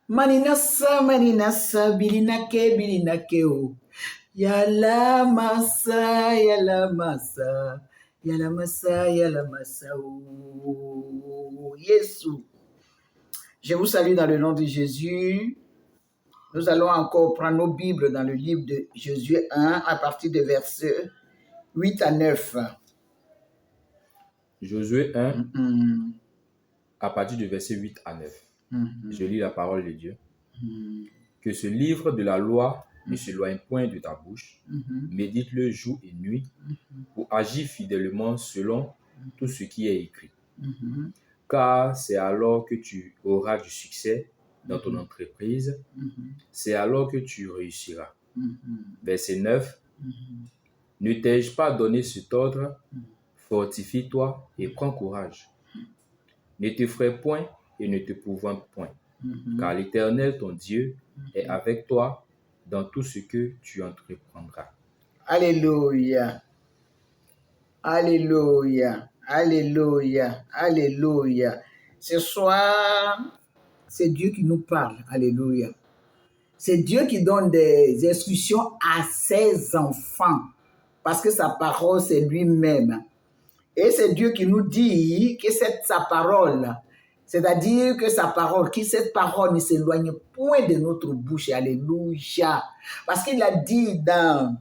Maninasa, maninasa, bilinake o. Yala masa, yala masa. Yala masa o. Yesu. Je vous salue dans le nom de Jésus. Nous allons encore prendre nos Bibles dans le livre de Josué 1 à partir de versets 8 à 9. Josué 1 à partir du verset 8 à 9. Je lis la parole de Dieu. Que ce livre de la loi ne s'éloigne point de ta bouche. Médite-le jour et nuit pour agir fidèlement selon tout ce qui est écrit. Car c'est alors que tu auras du succès dans ton entreprise. C'est alors que tu réussiras. Verset 9. Ne t'ai-je pas donné cet ordre? Fortifie-toi et prends courage. Ne t'effraie point et ne te pouvante point, car l'Éternel, ton Dieu, est avec toi dans tout ce que tu entreprendras. Alléluia. Alléluia. Alléluia. Alléluia. Ce soir, c'est Dieu qui nous parle. Alléluia. C'est Dieu qui donne des instructions à ses enfants, parce que sa parole, c'est lui-même. Et c'est Dieu qui nous dit que c'est sa parole, c'est-à-dire que cette parole ne s'éloigne point de notre bouche. Alléluia. Parce qu'il a dit dans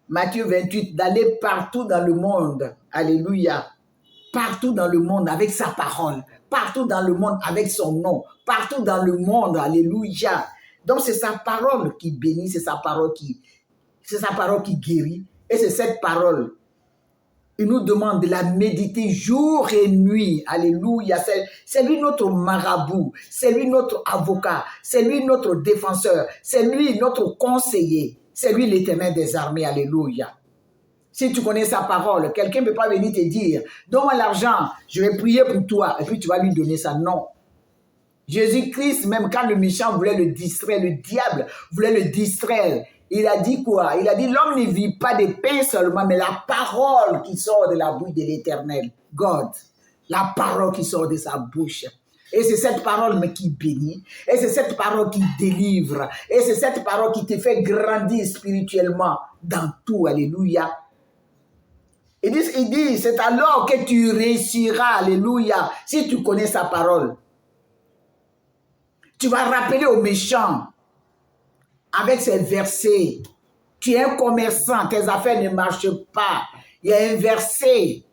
Matthieu 28, d'aller partout dans le monde. Alléluia. Partout dans le monde avec sa parole. Partout dans le monde avec son nom. Partout dans le monde. Alléluia. Donc c'est sa parole qui bénit, c'est sa parole qui guérit. Et c'est cette parole. Il nous demande de la méditer jour et nuit. Alléluia. C'est lui notre marabout. C'est lui notre avocat. C'est lui notre défenseur. C'est lui notre conseiller. C'est lui l'Éternel des armées. Alléluia. Si tu connais sa parole, quelqu'un ne peut pas venir te dire, donne-moi l'argent, je vais prier pour toi. Et puis tu vas lui donner ça. Non. Jésus-Christ, même quand le méchant voulait le distraire, le diable voulait le distraire, il a dit quoi? Il a dit, l'homme ne vit pas de pain seulement, mais la parole qui sort de la bouche de l'Éternel. God, la parole qui sort de sa bouche. Et c'est cette parole qui bénit. Et c'est cette parole qui délivre. Et c'est cette parole qui te fait grandir spirituellement dans tout. Alléluia. Il dit, c'est alors que tu réussiras. Alléluia. Si tu connais sa parole. Tu vas rappeler aux méchants avec ces versets. Tu es un commerçant, tes affaires ne marchent pas. Il y a un verset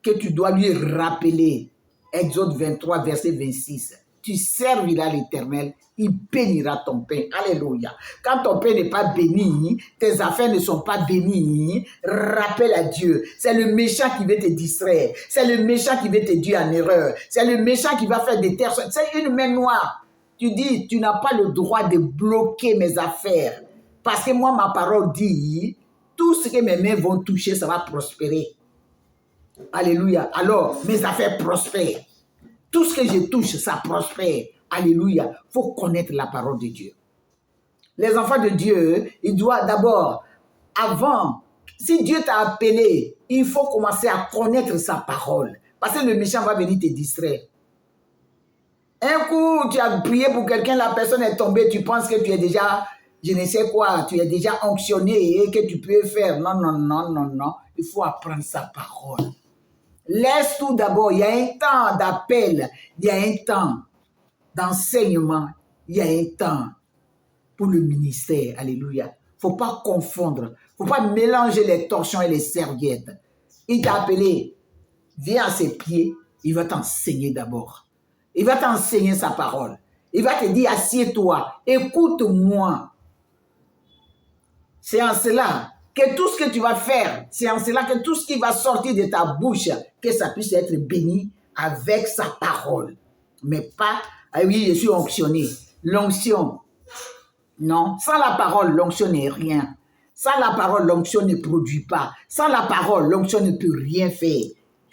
que tu dois lui rappeler. Exode 23, verset 26. Tu serviras l'Éternel, il bénira ton pain. Alléluia. Quand ton pain n'est pas béni, tes affaires ne sont pas bénies, rappelle à Dieu. C'est le méchant qui veut te distraire. C'est le méchant qui veut te dire en erreur. C'est le méchant qui va faire des terres. C'est une main noire. Tu dis, tu n'as pas le droit de bloquer mes affaires. Parce que moi, ma parole dit, tout ce que mes mains vont toucher, ça va prospérer. Alléluia. Alors, mes affaires prospèrent. Tout ce que je touche, ça prospère. Alléluia. Il faut connaître la parole de Dieu. Les enfants de Dieu, ils doivent d'abord, avant, si Dieu t'a appelé, il faut commencer à connaître sa parole. Parce que le méchant va venir te distraire. Un coup, tu as prié pour quelqu'un, la personne est tombée, tu penses que tu es déjà, je ne sais quoi, tu es déjà onctionné et que tu peux faire. Non, non, non, non, non. Il faut apprendre sa parole. Laisse tout d'abord. Il y a un temps d'appel, il y a un temps d'enseignement, il y a un temps pour le ministère. Alléluia. Il ne faut pas confondre. Il ne faut pas mélanger les torchons et les serviettes. Il t'a appelé, viens à ses pieds, il va t'enseigner d'abord. Il va t'enseigner sa parole. Il va te dire, assieds-toi, écoute-moi. C'est en cela que tout ce que tu vas faire, c'est en cela que tout ce qui va sortir de ta bouche, que ça puisse être béni avec sa parole. Mais pas, ah oui, je suis onctionné. L'onction, non. Sans la parole, l'onction n'est rien. Sans la parole, l'onction ne produit pas. Sans la parole, l'onction ne peut rien faire.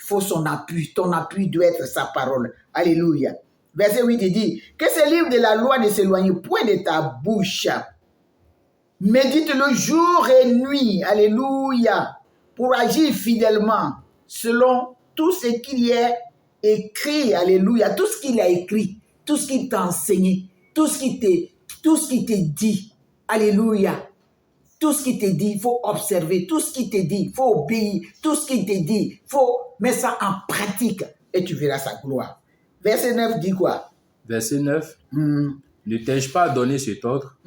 Il faut son appui. Ton appui doit être sa parole. Alléluia. Verset 8, il dit, que ce livre de la loi ne s'éloigne point de ta bouche. Médite-le jour et nuit. Alléluia. Pour agir fidèlement selon tout ce qu'il y a écrit. Alléluia. Tout ce qu'il a écrit. tout ce qu'il t'a enseigné, tout ce qui t'est dit. Alléluia. Tout ce qui t'est dit, il faut observer. Tout ce qui t'est dit, il faut obéir. Tout ce qui t'est dit, il faut mettre ça en pratique et tu verras sa gloire. Verset 9 dit quoi? Verset 9. Ne t'ai-je pas donné cet ordre?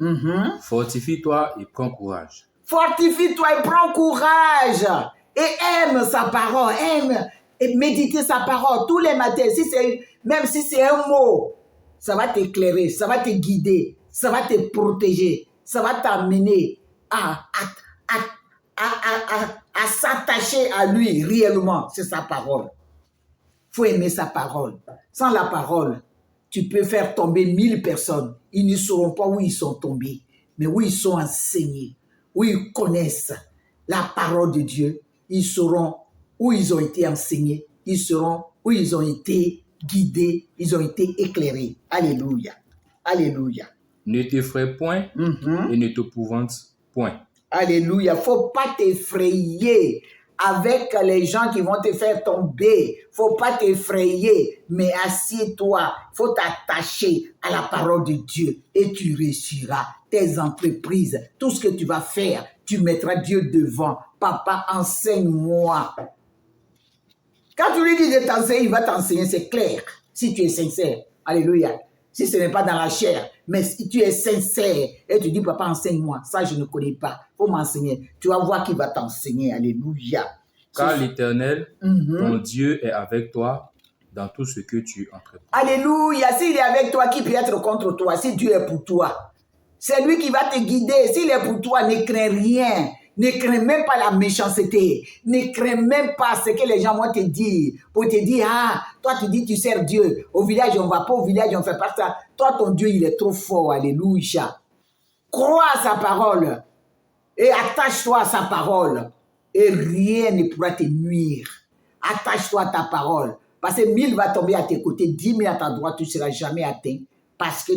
Fortifie-toi et prends courage. Fortifie-toi et prends courage. Et aime sa parole. Aime et méditer sa parole tous les matins. Même si c'est un mot, ça va t'éclairer, ça va te guider, ça va te protéger, ça va t'amener à s'attacher à lui réellement. C'est sa parole. Il faut aimer sa parole. Sans la parole, tu peux faire tomber 1000 personnes. Ils ne sauront pas où ils sont tombés, mais où ils sont enseignés, où ils connaissent la parole de Dieu. Ils sauront où ils ont été enseignés. Ils sauront où ils ont été guidés. Ils ont été éclairés. Alléluia. Alléluia. Ne t'effraie point et ne t'épouvante point. Alléluia. Il ne faut pas t'effrayer avec les gens qui vont te faire tomber. Il ne faut pas t'effrayer, mais assieds-toi. Il faut t'attacher à la parole de Dieu et tu réussiras tes entreprises. Tout ce que tu vas faire, tu mettras Dieu devant. Papa, enseigne-moi. Quand tu lui dis de t'enseigner, il va t'enseigner, c'est clair. Si tu es sincère. Alléluia. Si ce n'est pas dans la chair, mais si tu es sincère et tu dis, papa, enseigne-moi. Ça, je ne connais pas. Il faut m'enseigner. Tu vas voir qui va t'enseigner. Alléluia. Car l'Éternel, ton Dieu, est avec toi dans tout ce que tu entreprends. Alléluia. S'il est avec toi, qui peut être contre toi? Si Dieu est pour toi, c'est lui qui va te guider. S'il est pour toi, ne crains rien. Ne crains même pas la méchanceté. Ne crains même pas ce que les gens vont te dire. Pour te dire, ah, toi tu dis tu sers Dieu. Au village, on ne va pas au village, on ne fait pas ça. Toi, ton Dieu, il est trop fort. Alléluia. Crois à sa parole. Et attache-toi à sa parole. Et rien ne pourra te nuire. Attache-toi à ta parole. Parce que 1000 va tomber à tes côtés, 10 000 à ta droite, tu ne seras jamais atteint. Parce que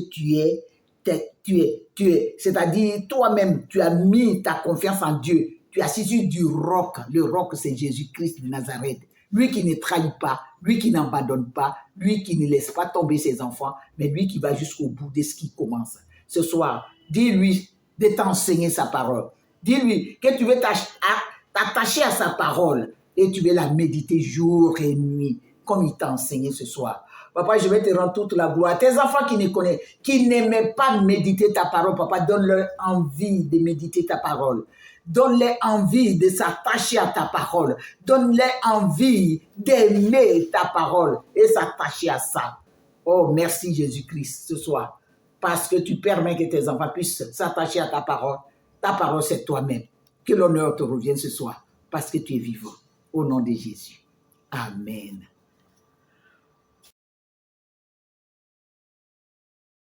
c'est-à-dire toi-même, tu as mis ta confiance en Dieu. Tu as saisi du roc. Le roc, c'est Jésus-Christ de Nazareth. Lui qui ne trahit pas, lui qui n'abandonne pas, lui qui ne laisse pas tomber ses enfants, mais lui qui va jusqu'au bout de ce qui commence. Ce soir, dis-lui de t'enseigner sa parole. Dis-lui que tu veux t'attacher à sa parole et tu veux la méditer jour et nuit, comme il t'a enseigné ce soir. Papa, je vais te rendre toute la gloire. Tes enfants qui ne connaissent, qui n'aimaient pas méditer ta parole, papa, donne-leur envie de méditer ta parole. Donne-leur envie de s'attacher à ta parole. Donne-leur envie d'aimer ta parole et s'attacher à ça. Oh, merci Jésus-Christ ce soir. Parce que tu permets que tes enfants puissent s'attacher à ta parole. Ta parole, c'est toi-même. Que l'honneur te revienne ce soir. Parce que tu es vivant. Au nom de Jésus. Amen.